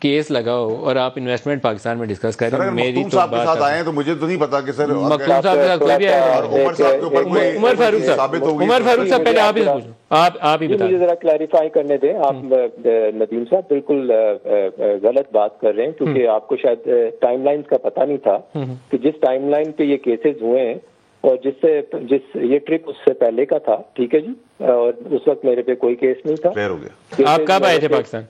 Case लगाओ और आप इन्वेस्टमेंट पाकिस्तान में डिस्कस करें। अगर मेरी मखदूम तो साहब के बात साथ आए हैं तो मुझे तो नहीं पता कि सर मखदूम साहब के साथ कोई भी आएगा। उमर साहब के ऊपर कोई उमर फारूक साबित हो गई। उमर फारूक साहब पहले आप ही पूछो, आप ही बता। मुझे जरा क्लैरिफाई करने दें। आप नदीम साहब बिल्कुल गलत बात कर रहे हैं, क्योंकि आपको शायद टाइमलाइन का पता नहीं था कि जिस टाइमलाइन पे ये केसेस हुए हैं और जिस ये ट्रिप उससे पहले का था, ठीक है जी, और उस वक्त मेरे पे कोई केस नहीं था। क्लियर हो गया। आप कब आए थे पाकिस्तान?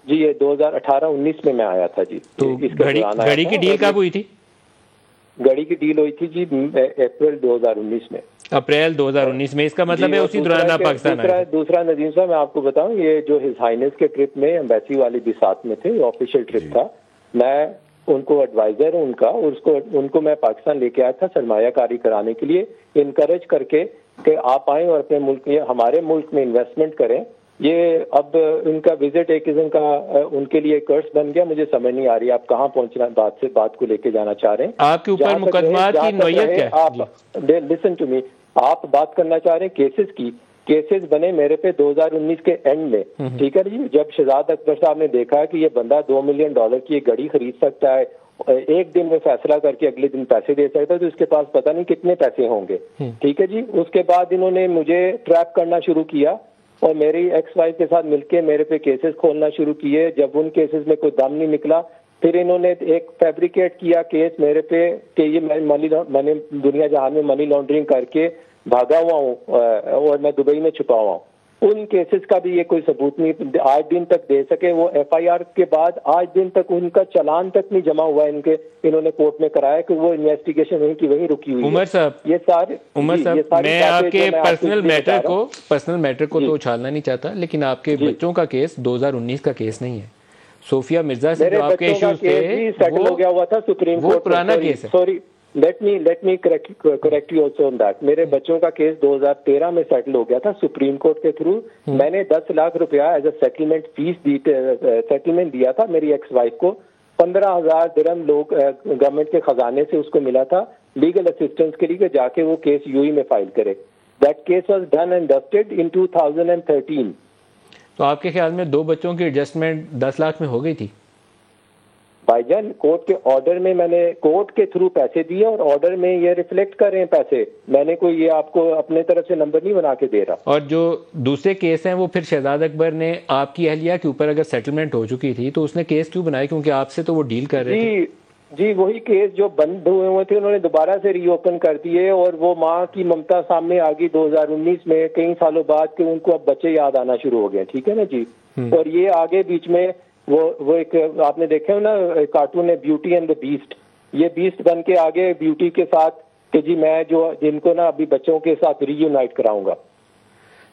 जी ये 2018-19 में मैं आया था जी। तो घड़ी की डील कब हुई थी? घड़ी की डील हुई थी जी अप्रैल 2019 में। अप्रैल 2019 में, इसका मतलब है उसी दौरान आप पाकिस्तान आए। दूसरा नदीम साहब मैं आपको बताऊं, ये जो हिज हाइनेस के ट्रिप में एम्बेसी वाले भी साथ में थे, ऑफिशियल ट्रिप था। मैं उनको एडवाइजर हूं उनका, और उनको मैं पाकिस्तान लेके आया था सरमायाकारी कराने के लिए, इनकरेज करके कि आप आए और अपने मुल्क में, हमारे मुल्क में इन्वेस्टमेंट करें। ये अब इनका विजिट एक किस्म का उनके लिए कर्स बन गया। मुझे समझ नहीं आ रही आप कहाँ पहुंचना, बात को लेके जाना चाह रहे हैं। आपके ऊपर मुकदमात की नौयत क्या है? आप लिसन टू मी, आप बात करना चाह रहे हैं केसेस की। केसेस बने मेरे पे 2019 के एंड में, ठीक है जी, जब शहजाद अकबर साहब ने देखा कि ये बंदा $2 मिलियन की एक घड़ी खरीद सकता है, एक दिन में फैसला करके अगले दिन पैसे दे सकता है, तो इसके पास पता नहीं कितने पैसे होंगे, ठीक है जी। उसके बाद इन्होंने मुझे ट्रैप करना शुरू किया और मेरी एक्स वाइफ के साथ मिलके मेरे पे केसेस खोलना शुरू किए। जब उन केसेस में कोई दम नहीं निकला, फिर इन्होंने एक फैब्रिकेट किया केस मेरे पे कि ये मैं दुनिया जहान में मनी लॉन्ड्रिंग करके भागा हुआ हूँ और मैं दुबई में छुपा हुआ हूँ। उन केसेस का भी ये कोई सबूत नहीं आज दिन तक दे सके। वो एफआईआर के बाद आज दिन तक उनका चालान तक नहीं जमा हुआ, इन्होंने कोर्ट में कराया कि वो इन्वेस्टिगेशन वहीं की वहीं रुकी हुई है। उमर साहब, ये सारे मैं आपके पर्सनल मैटर को तो उछालना नहीं चाहता, लेकिन आपके बच्चों का केस 2019 का केस नहीं है। सोफिया मिर्जा से जो आपके इश्यूज थे सेटल हो गया हुआ था सुप्रीम कोर्ट, वो पुराना केस है। Sorry, let me correct you also on that. मेरे बच्चों का केस 2013 में सेटल हो गया था सुप्रीम कोर्ट के थ्रू। मैंने 10 लाख रुपया as a settlement fees settlement दिया था मेरी एक्स वाइफ को। 15,000 दिरहम लोग गवर्नमेंट के खजाने से उसको मिला था लीगल असिस्टेंस के लिए जाके वो केस यूएई में फाइल करे। That case was done and dusted in 2013। तो आपके ख्याल में 2 बच्चों की एडजस्टमेंट 10 लाख में हो गई थी? भाईजान कोर्ट के ऑर्डर में मैंने कोर्ट के थ्रू पैसे दिए और ऑर्डर में ये रिफ्लेक्ट कर रहे हैं पैसे। मैंने कोई ये आपको अपने तरफ से नंबर नहीं बना के दे रहा। और जो दूसरे केस हैं वो फिर शहजाद अकबर ने आपकी अहलिया के ऊपर अगर सेटलमेंट हो चुकी थी तो उसने केस क्यों बनाया? क्योंकि आपसे तो वो डील कर रहे थे। जी वही केस जो बंद हुए थे उन्होंने दोबारा से रीओपन कर दिए और वो माँ की ममता सामने आ गई 2019 में कई सालों बाद कि उनको अब बच्चे याद आना शुरू हो गए, ठीक है ना जी। और ये आगे बीच में वो एक आपने देखे हो ना कार्टून है ब्यूटी एंड द बीस्ट, ये बीस्ट बन के आगे ब्यूटी के साथ कि जी मैं जो जिनको ना अभी बच्चों के साथ रीयूनाइट कराऊंगा।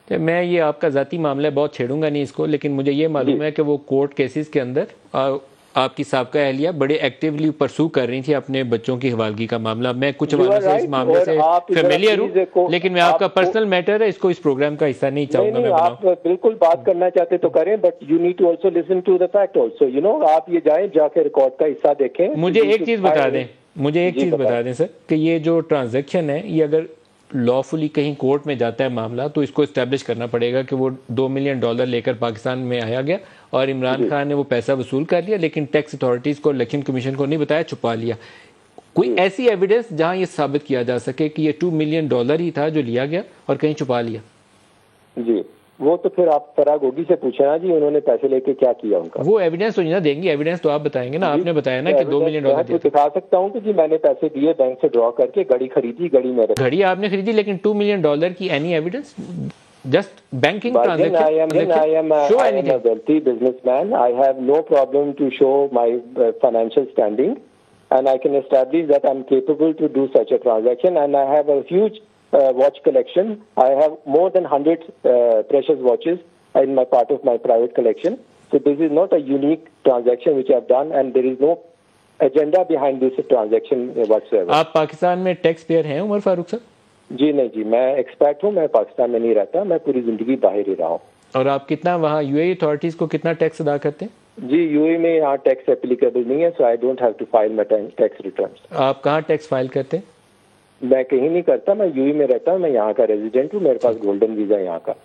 तो मैं ये आपका जाती मामला बहुत छेड़ूंगा नहीं इसको, लेकिन मुझे ये मालूम है कि वो कोर्ट केसेस के अंदर आपकी साबका अहलिया बड़े एक्टिवली परसू कर रही थी अपने बच्चों की हवालगी का मामला। मैं कुछ हवालों से इस मामले से फेमिलियर हूँ, लेकिन मैं आपका पर्सनल मैटर है, इसको इस प्रोग्राम का हिस्सा नहीं चाहूंगा। मैं आप बिल्कुल बात करना चाहते तो करें, but you need to also listen to the fact also, you know. आप ये जाएं जाके रिकॉर्ड का हिस्सा देखें। मुझे एक चीज बता दें सर कि ये जो ट्रांजैक्शन है ये अगर लॉफुली कहीं कोर्ट में जाता है मामला तो इसको इस्टेब्लिश करना पड़ेगा कि वो $2 मिलियन लेकर पाकिस्तान में आया गया और इमरान खान ने वो पैसा वसूल कर लिया, लेकिन टैक्स अथॉरिटीज को, इलेक्शन कमीशन को नहीं बताया, छुपा लिया। कोई ऐसी एविडेंस जहां ये साबित किया जा सके कि ये $2 मिलियन ही था जो लिया गया और कहीं छुपा लिया? जी वो तो फिर आप फराग होगी से पूछना जी उन्होंने पैसे लेके क्या किया उनका। वो एविडेंस तो नहीं देंगे, एविडेंस तो आप बताएंगे ना। आपने बताया ना कि $2 मिलियन दिखा सकता हूँ कि जी मैंने पैसे दिए, बैंक से ड्रॉ करके घड़ी खरीदी, घड़ी आपने खरीदी, लेकिन $2 मिलियन की any evidence? Just banking transaction. I am a wealthy businessman. I have no problem to show my financial standing, and I can establish that I'm capable to do such a transaction. And I have a huge watch collection. I have more than 100 precious watches in my part of my private collection. So this is not a unique transaction which I've done, and there is no agenda behind this transaction whatsoever. आप पाकिस्तान में tax payer हैं उमर फारूक साहब? जी नहीं जी, मैं expat हूँ, मैं पाकिस्तान में नहीं रहता, मैं पूरी जिंदगी बाहर ही रहा हूँ। और आप कितना वहाँ यूएई अथॉरिटीज को कितना टैक्स अदा करते हैं? जी यूएई में यहाँ टैक्स एप्लीकेबल नहीं है, so I don't have to file my tax returns. आप कहाँ टैक्स फाइल करते हैं? मैं कहीं नहीं करता, मैं यूएई में रहता हूँ, मैं यहाँ का रेजिडेंट हूँ, मेरे पास गोल्डन वीजा यहाँ का।